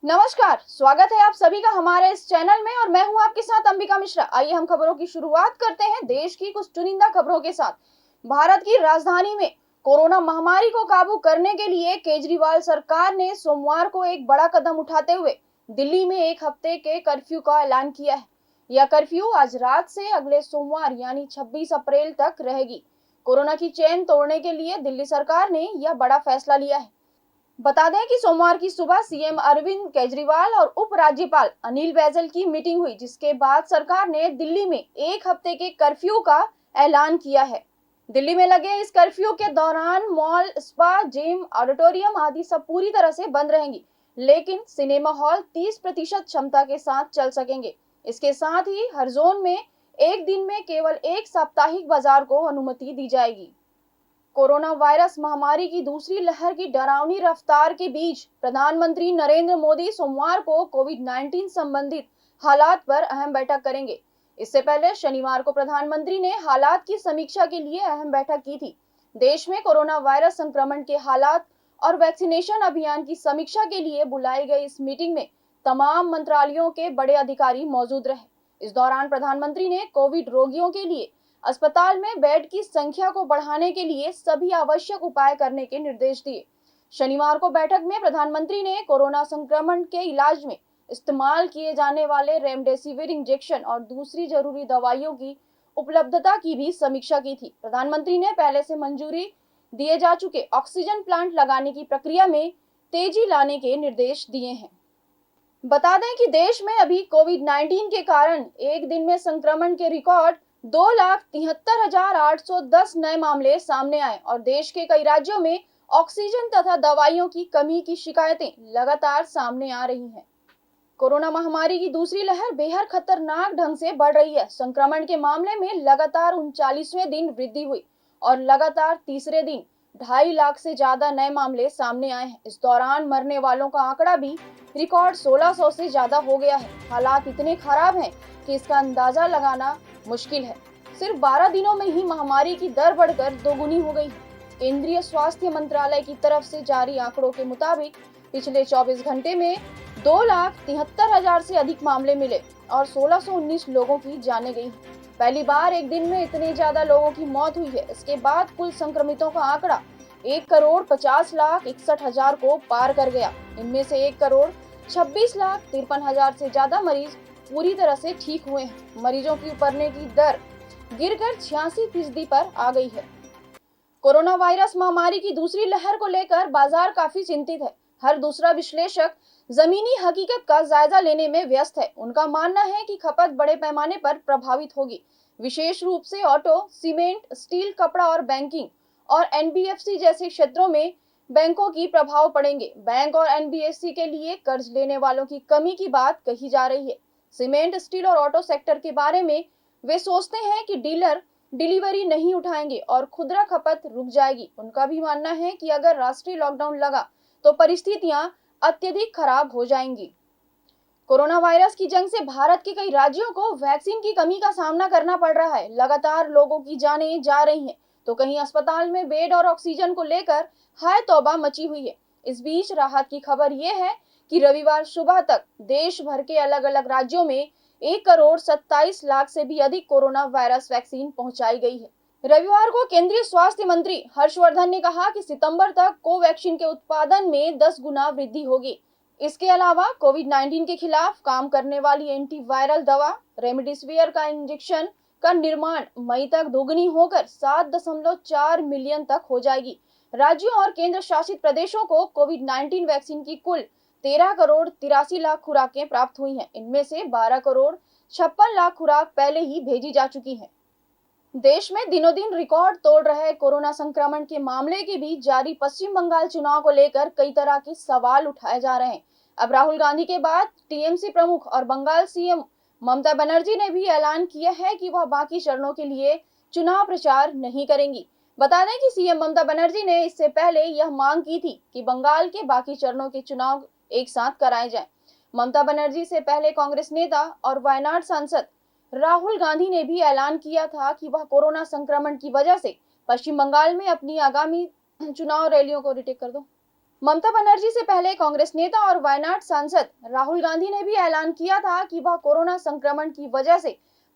नमस्कार, स्वागत है आप सभी का हमारे इस चैनल में और मैं हूं आपके साथ अंबिका मिश्रा। आइए हम खबरों की शुरुआत करते हैं देश की कुछ चुनिंदा खबरों के साथ। भारत की राजधानी में कोरोना महामारी को काबू करने के लिए केजरीवाल सरकार ने सोमवार को एक बड़ा कदम उठाते हुए दिल्ली में एक हफ्ते के कर्फ्यू का ऐलान किया है। यह कर्फ्यू आज रात से अगले सोमवार यानी 26 अप्रैल तक रहेगी। कोरोना की चेन तोड़ने के लिए दिल्ली सरकार ने यह बड़ा फैसला लिया है। बता दें कि सोमवार की सुबह सीएम अरविंद केजरीवाल और उपराज्यपाल अनिल बैजल की मीटिंग हुई, जिसके बाद सरकार ने दिल्ली में एक हफ्ते के कर्फ्यू का ऐलान किया है। दिल्ली में लगे इस कर्फ्यू के दौरान मॉल, स्पा, जिम, ऑडिटोरियम आदि सब पूरी तरह से बंद रहेंगी, लेकिन सिनेमा हॉल 30% क्षमता के साथ चल सकेंगे। इसके साथ ही हर जोन में एक दिन में केवल एक साप्ताहिक बाजार को अनुमति दी जाएगी। कोरोना वायरस महामारी की दूसरी लहर की डरावनी रफ्तार के बीच प्रधानमंत्री नरेंद्र मोदी सोमवार को कोविड-19 संबंधित हालात पर अहम बैठक करेंगे। इससे पहले शनिवार को प्रधानमंत्री ने हालात की समीक्षा के लिए अहम बैठक की थी। देश में कोरोना वायरस संक्रमण के हालात और वैक्सीनेशन अभियान की समीक्षा के लिए बुलाई गई इस मीटिंग में तमाम मंत्रालयों के बड़े अधिकारी मौजूद रहे। इस दौरान प्रधानमंत्री ने कोविड रोगियों के लिए अस्पताल में बेड की संख्या को बढ़ाने के लिए सभी आवश्यक उपाय करने के निर्देश दिए। शनिवार को बैठक में प्रधानमंत्री ने कोरोना संक्रमण के इलाज में इस्तेमाल किए जाने वाले रेमडेसिविर इंजेक्शन और दूसरी जरूरी दवाइयों की उपलब्धता की भी समीक्षा की थी। प्रधानमंत्री ने पहले से मंजूरी दिए जा चुके ऑक्सीजन प्लांट लगाने की प्रक्रिया में तेजी लाने के निर्देश दिए हैं। बता दें कि देश में अभी कोविड-19 के कारण एक दिन में संक्रमण के रिकॉर्ड 2,73,810 नए मामले सामने आए और देश के कई राज्यों में ऑक्सीजन तथा दवाइयों की कमी की शिकायतें लगातार सामने आ रही हैं। कोरोना महामारी की दूसरी लहर बेहद खतरनाक ढंग से बढ़ रही है। संक्रमण के मामले में लगातार 39वें दिन वृद्धि हुई और लगातार तीसरे दिन 2.5 लाख से ज्यादा नए मामले सामने आए हैं। इस दौरान मरने वालों का आंकड़ा भी रिकॉर्ड 1600 से ज्यादा हो गया है। हालात इतने खराब हैं कि इसका अंदाजा लगाना मुश्किल है। सिर्फ 12 दिनों में ही महामारी की दर बढ़कर दोगुनी हो गई है। केंद्रीय स्वास्थ्य मंत्रालय की तरफ से जारी आंकड़ों के मुताबिक पिछले 24 घंटे में 2,73,000 से अधिक मामले मिले और 1619 लोगों की जानें गई। पहली बार एक दिन में इतने ज्यादा लोगों की मौत हुई है। इसके बाद कुल संक्रमितों का आंकड़ा 1,50,61,000 को पार कर गया। इनमें से 1,26,53,000 से ज्यादा मरीज पूरी तरह से ठीक हुए हैं। मरीजों की उबरने की दर गिरकर 86% पर आ गई है। कोरोना वायरस महामारी की दूसरी लहर को लेकर बाजार काफी चिंतित है। हर दूसरा विश्लेषक जमीनी हकीकत का जायजा लेने में व्यस्त है। उनका मानना है कि खपत बड़े पैमाने पर प्रभावित होगी, विशेष रूप से ऑटो, सीमेंट, स्टील, कपड़ा और बैंकिंग और एनबीएफसी जैसे क्षेत्रों में बैंकों की प्रभाव पड़ेंगे। बैंक और एनबीएफसी के लिए कर्ज लेने वालों की कमी की बात कही जा रही है। सीमेंट, स्टील और ऑटो सेक्टर के बारे में वे सोचते हैं कि डीलर डिलीवरी नहीं उठाएंगे और खुदरा खपत रुक जाएगी। उनका भी मानना है कि अगर राष्ट्रीय लॉकडाउन लगा तो परिस्थितियां अत्यधिक खराब हो जाएंगी। कोरोना वायरस की जंग से भारत के कई राज्यों को वैक्सीन की कमी का सामना करना पड़ रहा है। लगातार लोगों की जानें जा रही हैं, तो कहीं अस्पताल में बेड और ऑक्सीजन को लेकर हाय तौबा मची हुई है। इस बीच राहत की खबर यह है कि रविवार सुबह तक देश भर के अलग अलग राज्यों में 1,27,00,000 से भी अधिक कोरोना वायरस वैक्सीन पहुंचाई गई है। रविवार को केंद्रीय स्वास्थ्य मंत्री हर्षवर्धन ने कहा कि सितंबर तक कोवैक्सीन के उत्पादन में 10 गुना वृद्धि होगी। इसके अलावा कोविड-19 के खिलाफ काम करने वाली एंटीवायरल दवा रेमडेसिविर का इंजेक्शन का निर्माण मई तक दोगुनी होकर 7.4 मिलियन तक हो जाएगी। राज्यों और केंद्र शासित प्रदेशों को कोविड-19 वैक्सीन की कुल 13,83,00,000 खुराकें प्राप्त हुई हैं। इनमें से 12,56,00,000 खुराक पहले ही भेजी जा चुकी हैं। देश में दिनों दिन रिकॉर्ड तोड़ रहे कोरोना संक्रमण के मामले के बीच जारी पश्चिम बंगाल चुनाव को लेकर कई तरह के सवाल उठाए जा रहे हैं। अब राहुल गांधी के बाद टीएमसी प्रमुख और बंगाल सीएम ममता बनर्जी ने भी ऐलान किया है कि वह बाकी चरणों के लिए चुनाव प्रचार नहीं करेंगी। बता दें कि सीएम ममता बनर्जी ने इससे पहले यह मांग की थी कि बंगाल के बाकी चरणों के चुनाव एक साथ कराए जाएं। ममता बनर्जी से पहले कांग्रेस नेता और वायनाड सांसद राहुल गांधी ने भी ऐलान किया था कि वह कोरोना संक्रमण की वजह से पश्चिम बंगाल में अपनी आगामी चुनाव रैलियों को रिटेक कर दो। ममता बनर्जी से पहले कांग्रेस नेता और वायनाड सांसद राहुल गांधी ने भी ऐलान किया था कि वह कोरोना संक्रमण की वजह से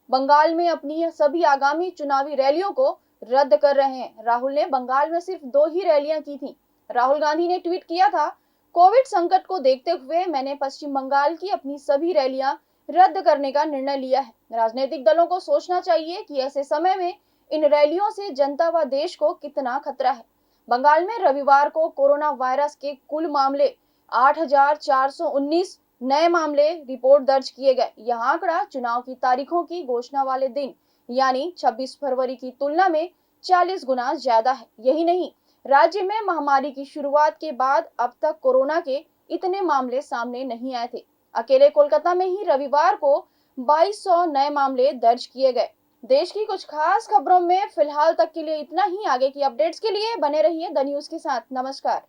बंगाल में अपनी सभी आगामी चुनावी रैलियों को रद्द कर रहे हैं। राहुल ने बंगाल में सिर्फ 2 ही रैलियां की थी। राहुल गांधी ने ट्वीट किया था, कोविड संकट को देखते हुए मैंने पश्चिम बंगाल की अपनी सभी रैलियां रद्द करने का निर्णय लिया है। राजनीतिक दलों को सोचना चाहिए कि ऐसे समय में इन रैलियों से जनता व देश को कितना खतरा है। बंगाल में रविवार को कोरोना वायरस के कुल मामले 8,419 नए मामले रिपोर्ट दर्ज किए गए। यह आंकड़ा चुनाव की तारीखों की घोषणा वाले दिन यानी 26 फरवरी की तुलना में 40 गुना ज्यादा है। यही नहीं, राज्य में महामारी की शुरुआत के बाद अब तक कोरोना के इतने मामले सामने नहीं आए थे। अकेले कोलकाता में ही रविवार को 2200 नए मामले दर्ज किए गए। देश की कुछ खास खबरों में फिलहाल तक के लिए इतना ही। आगे की अपडेट्स के लिए बने रहिए द न्यूज़ के साथ। नमस्कार।